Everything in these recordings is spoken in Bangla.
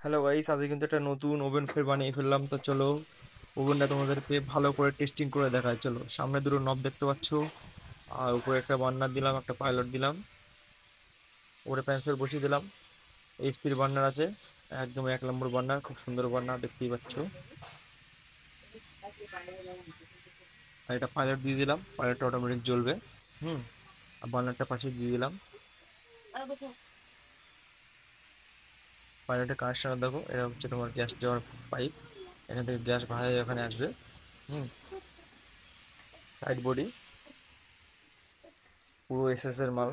হ্যালো গাইস, আজকে কিন্তু একটা নতুন ওভেন ফের বানিয়ে ফেললাম। তো চলো ওভেনটা তোমাদেরকে ভালো করে টেস্টিং করে দেখায়। চলো, সামনে দুটো নব দেখতে পাচ্ছো, আর উপরে একটা বার্নার দিলাম, একটা পাইলট দিলাম, উপরে পেন্সিল বসিয়ে দিলাম। এইচপির বার্নার আছে, একদম 1 নম্বর বার্নার, খুব সুন্দর বার্নার দেখতেই পাচ্ছো। আর এটা পাইলট দিয়ে দিলাম, পাইলটটা অটোমেটিক জ্বলবে। হুম। আর বার্নারটা পাশে দিয়ে দিলাম। পাইলটের কানেকশন দেখো, এটা হচ্ছে তোমার গ্যাস যাওয়ার পাইপ, এখান থেকে গ্যাস ভাড়া এখানে আসবে। হুম। সাইড বডি পুরো এসএস এর মাল,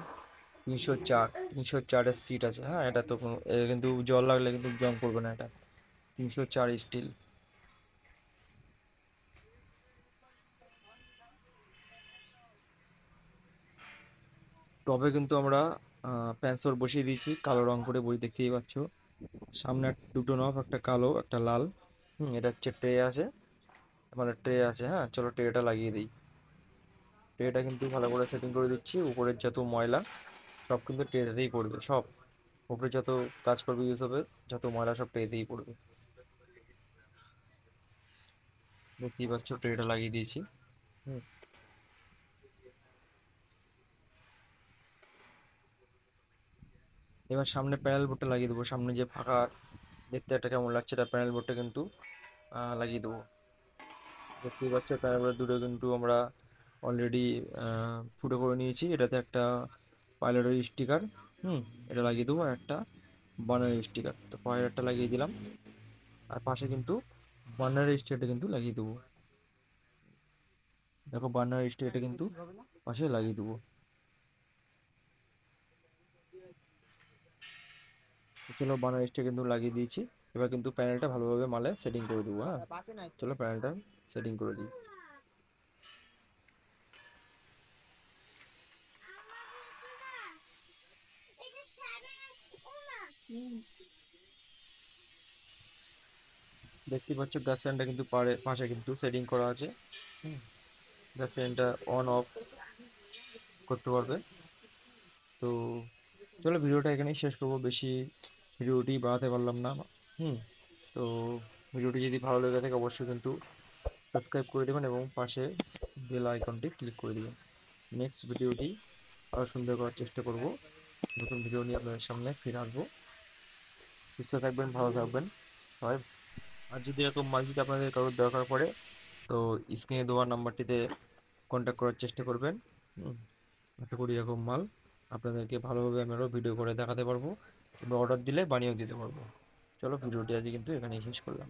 304, 304-এর সিট আছে। হ্যাঁ, এটা তো কোনো কিন্তু জল লাগলে কিন্তু জং করবে না এটা। 304 স্টিল। টবে কিন্তু আমরা প্যান্সর বসিয়ে দিয়েছি, কালো রং করে, বই দেখতেই পাচ্ছ। সামনে দুটো নব, একটা কালো একটা লাল। এটা হচ্ছে ট্রে আছে, মানে ট্রে আছে। হ্যাঁ, চলো ট্রেটা লাগিয়ে দিই। ট্রেটা কিন্তু ভালো করে সেটিং করে দিচ্ছি। উপরের যত ময়লা সব কিন্তু ট্রেতেই পড়বে, সব উপরে যত কাজ করবে ইউজ হবে, যত ময়লা সব ট্রেতেই পড়বে। দেখতেই পাচ্ছ ট্রেটা লাগিয়ে দিয়েছি। হুম। এবার সামনে প্যানেল বোর্ডটা লাগিয়ে দেবো, সামনে যে ফাঁকা দেখতে একটা কেমন লাগছে, এটা প্যানেল বোর্ডটা কিন্তু লাগিয়ে দেবো। দেখতেই পাচ্ছ প্যানেল বোর্ড দুটো কিন্তু আমরা অলরেডি ফুটো করে নিয়েছি। এটাতে একটা পাইলটের স্টিকার, এটা লাগিয়ে দেবো, আর একটা বার্নারের স্টিকার। তো পাইলটটা লাগিয়ে দিলাম, আর পাশে কিন্তু বার্নারের স্টিকারটা কিন্তু লাগিয়ে দেবো। দেখো বার্নারের স্টিকারটা কিন্তু পাশে লাগিয়ে দেবো। তো চলো বার্নারের স্টিকার কিন্তু লাগিয়ে দিয়েছি। এবার কিন্তু প্যানেলটা ভালোভাবে মালে সেটিং করে দেবো। হ্যাঁ, চলো প্যানেলটা সেটিং করে দিই। দেখতে পাচ্ছ গ্যাস সিলিন্ডার কিন্তু পাশে কিন্তু সেটিং করা আছে। গ্যাস সিলিন্ডার অন অফ করতে পারবে। তো চলো ভিডিওটা এখানেই শেষ করবো, বেশি ভিডিওটি বাড়াতে পারলাম না। হুম। তো ভিডিওটি যদি ভালো লেগে থাকে অবশ্যই কিন্তু সাবস্ক্রাইব করে দেবেন এবং পাশে বেল আইকনটি ক্লিক করে দেবেন। নেক্সট ভিডিওটি আরও সুন্দর করার চেষ্টা করব, নতুন ভিডিও নিয়ে আপনাদের সামনে ফিরে আসবো। সুস্থ থাকবেন, ভালো থাকবেন সবাই। আর যদি এরকম মাল যদি আপনাদের কারোর দরকার পড়ে, তো স্ক্রিনে দেওয়া নাম্বারটিতে কন্ট্যাক্ট করার চেষ্টা করবেন। হুম, আশা করি এরকম মাল আপনাদেরকে ভালোভাবে আমি আরও ভিডিও করে দেখাতে পারবো, কিংবা অর্ডার দিলে বানিয়েও দিতে পারবো। চলো ভিডিওটি আজকে কিন্তু এখানেই শেষ করলাম।